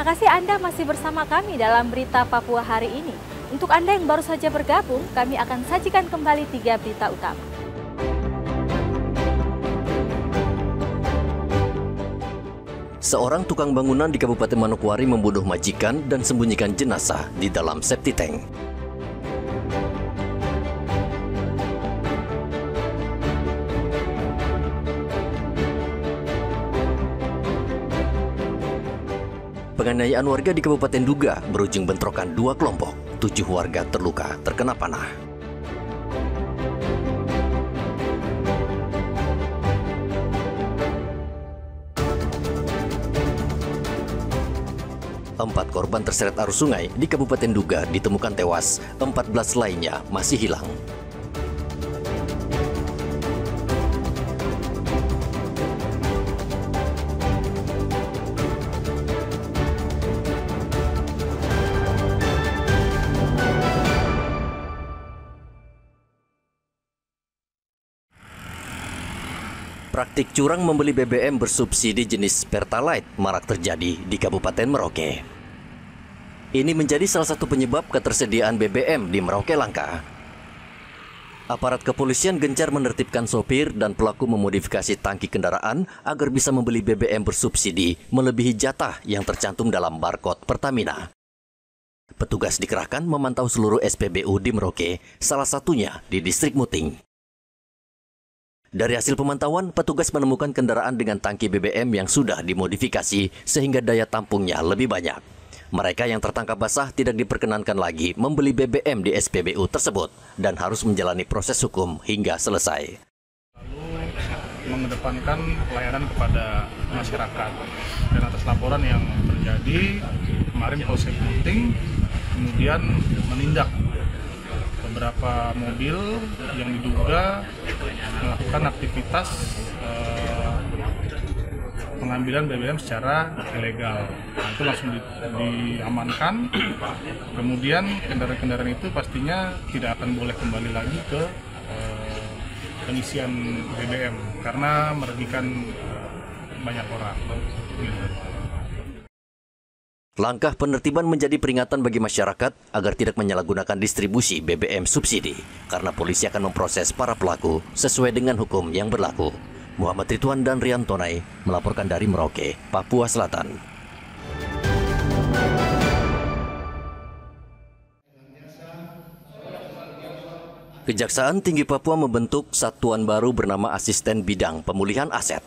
kasih Anda masih bersama kami dalam Berita Papua hari ini. Untuk Anda yang baru saja bergabung, kami akan sajikan kembali 3 berita utama. Seorang tukang bangunan di Kabupaten Manokwari membunuh majikan dan sembunyikan jenazah di dalam septic tank. Penganiayaan warga di Kabupaten Duga berujung bentrokan 2 kelompok. 7 warga terluka terkena panah. Empat korban terseret arus sungai di Kabupaten Duga ditemukan tewas, 14 lainnya masih hilang. Praktik curang membeli BBM bersubsidi jenis Pertalite marak terjadi di Kabupaten Merauke. Ini menjadi salah satu penyebab ketersediaan BBM di Merauke langka. Aparat kepolisian gencar menertibkan sopir dan pelaku memodifikasi tangki kendaraan agar bisa membeli BBM bersubsidi melebihi jatah yang tercantum dalam barcode Pertamina. Petugas dikerahkan memantau seluruh SPBU di Merauke, salah satunya di Distrik Muting. Dari hasil pemantauan, petugas menemukan kendaraan dengan tangki BBM yang sudah dimodifikasi sehingga daya tampungnya lebih banyak. Mereka yang tertangkap basah tidak diperkenankan lagi membeli BBM di SPBU tersebut dan harus menjalani proses hukum hingga selesai. Lalu mengedepankan pelayanan kepada masyarakat. Dan atas laporan yang terjadi, kemarin Polsek Muting kemudian menindak beberapa mobil yang diduga melakukan aktivitas pengambilan BBM secara ilegal. Nah, itu langsung diamankan. Kemudian kendaraan-kendaraan itu pastinya tidak akan boleh kembali lagi ke pengisian BBM karena merugikan banyak orang. Langkah penertiban menjadi peringatan bagi masyarakat agar tidak menyalahgunakan distribusi BBM subsidi, karena polisi akan memproses para pelaku sesuai dengan hukum yang berlaku. Muhammad Ridwan dan Rian Tonai melaporkan dari Merauke, Papua Selatan. Kejaksaan Tinggi Papua membentuk satuan baru bernama Asisten Bidang Pemulihan Aset.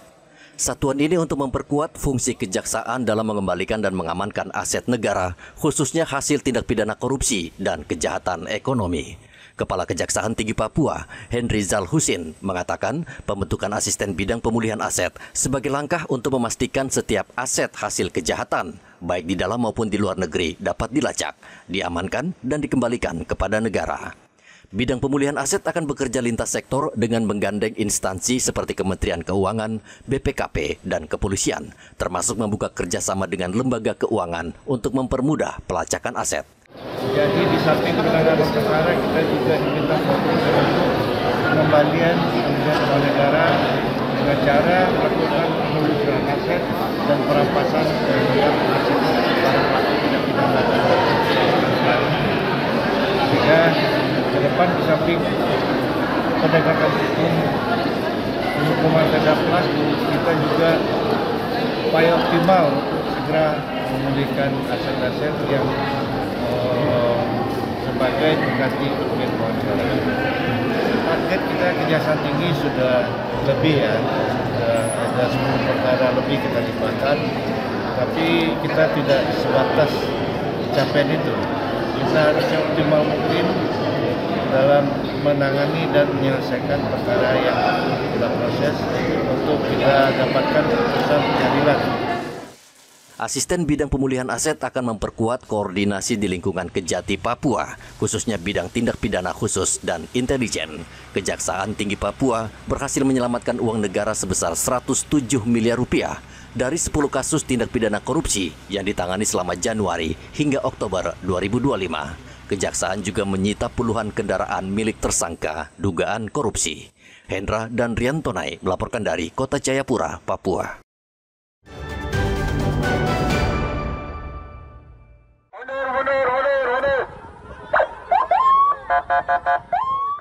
Satuan ini untuk memperkuat fungsi kejaksaan dalam mengembalikan dan mengamankan aset negara, khususnya hasil tindak pidana korupsi dan kejahatan ekonomi. Kepala Kejaksaan Tinggi Papua, Henry Zal Husin, mengatakan pembentukan Asisten Bidang Pemulihan Aset sebagai langkah untuk memastikan setiap aset hasil kejahatan, baik di dalam maupun di luar negeri, dapat dilacak, diamankan, dan dikembalikan kepada negara. Bidang pemulihan aset akan bekerja lintas sektor dengan menggandeng instansi seperti Kementerian Keuangan, BPKP, dan Kepolisian, termasuk membuka kerjasama dengan lembaga keuangan untuk mempermudah pelacakan aset. Jadi di samping penanganan perkara, kita juga diminta fokus untuk pengembalian uang negara dengan cara melakukan penelusuran aset dan perampasan terhadap aset para pelaku tindak pidana. Sehingga ke depan di samping penegakan hukum, hukuman terhadap pelaku, kita juga upaya optimal untuk segera memulihkan aset-aset yang sebagai pengganti kerugian keuangan negara. Target kita Kejaksaan Tinggi sudah lebih ya, sudah ada 10 perkara lebih kita limpahkan, tapi kita tidak sebatas capaian itu. Kita harusnya optimal mungkin dalam menangani dan menyelesaikan perkara yang kita proses untuk kita dapatkan keputusan pengadilan. Asisten Bidang Pemulihan Aset akan memperkuat koordinasi di lingkungan Kejati Papua, khususnya bidang tindak pidana khusus dan intelijen. Kejaksaan Tinggi Papua berhasil menyelamatkan uang negara sebesar 107 miliar rupiah dari 10 kasus tindak pidana korupsi yang ditangani selama Januari hingga Oktober 2025. Kejaksaan juga menyita puluhan kendaraan milik tersangka dugaan korupsi. Hendra dan Rian Tonai melaporkan dari Kota Jayapura, Papua.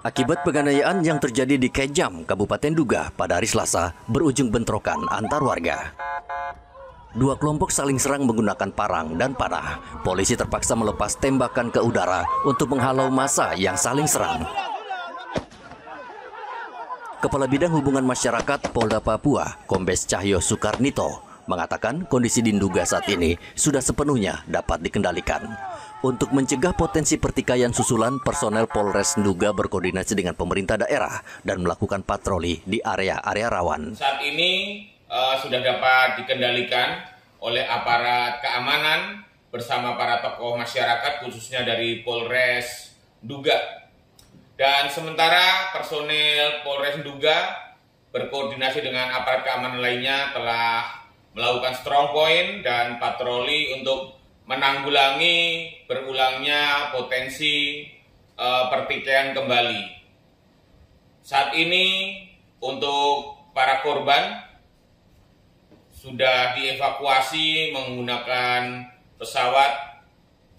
Akibat penganiayaan yang terjadi di Kejam, Kabupaten Duga pada hari Selasa berujung bentrokan antar warga. Dua kelompok saling serang menggunakan parang dan panah. Polisi terpaksa melepas tembakan ke udara untuk menghalau massa yang saling serang. Kepala Bidang Hubungan Masyarakat Polda Papua, Kombes Cahyo Soekarnito, mengatakan kondisi di Nduga saat ini sudah sepenuhnya dapat dikendalikan. Untuk mencegah potensi pertikaian susulan, personel Polres Nduga berkoordinasi dengan pemerintah daerah dan melakukan patroli di area-area rawan. Saat ini sudah dapat dikendalikan oleh aparat keamanan bersama para tokoh masyarakat, khususnya dari Polres Nduga. Dan sementara personel Polres Nduga berkoordinasi dengan aparat keamanan lainnya telah melakukan strong point dan patroli untuk menanggulangi berulangnya potensi pertikaian kembali. Saat ini untuk para korban sudah dievakuasi menggunakan pesawat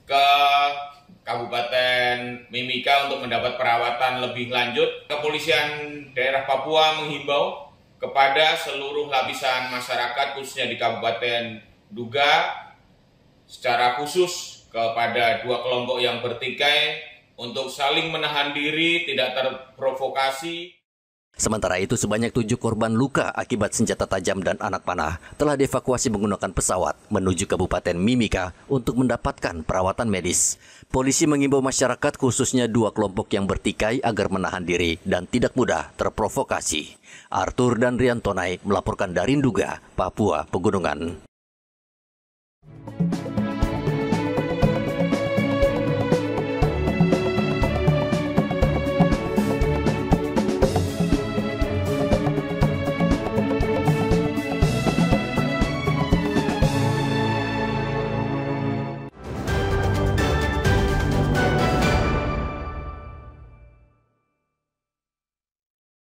ke Kabupaten Mimika untuk mendapat perawatan lebih lanjut. Kepolisian daerah Papua menghimbau kepada seluruh lapisan masyarakat khususnya di Kabupaten Nduga, secara khusus kepada dua kelompok yang bertikai untuk saling menahan diri, tidak terprovokasi. Sementara itu, sebanyak 7 korban luka akibat senjata tajam dan anak panah telah dievakuasi menggunakan pesawat menuju Kabupaten Mimika untuk mendapatkan perawatan medis. Polisi mengimbau masyarakat khususnya dua kelompok yang bertikai agar menahan diri dan tidak mudah terprovokasi. Arthur dan Riantonai melaporkan dari Nduga, Papua Pegunungan.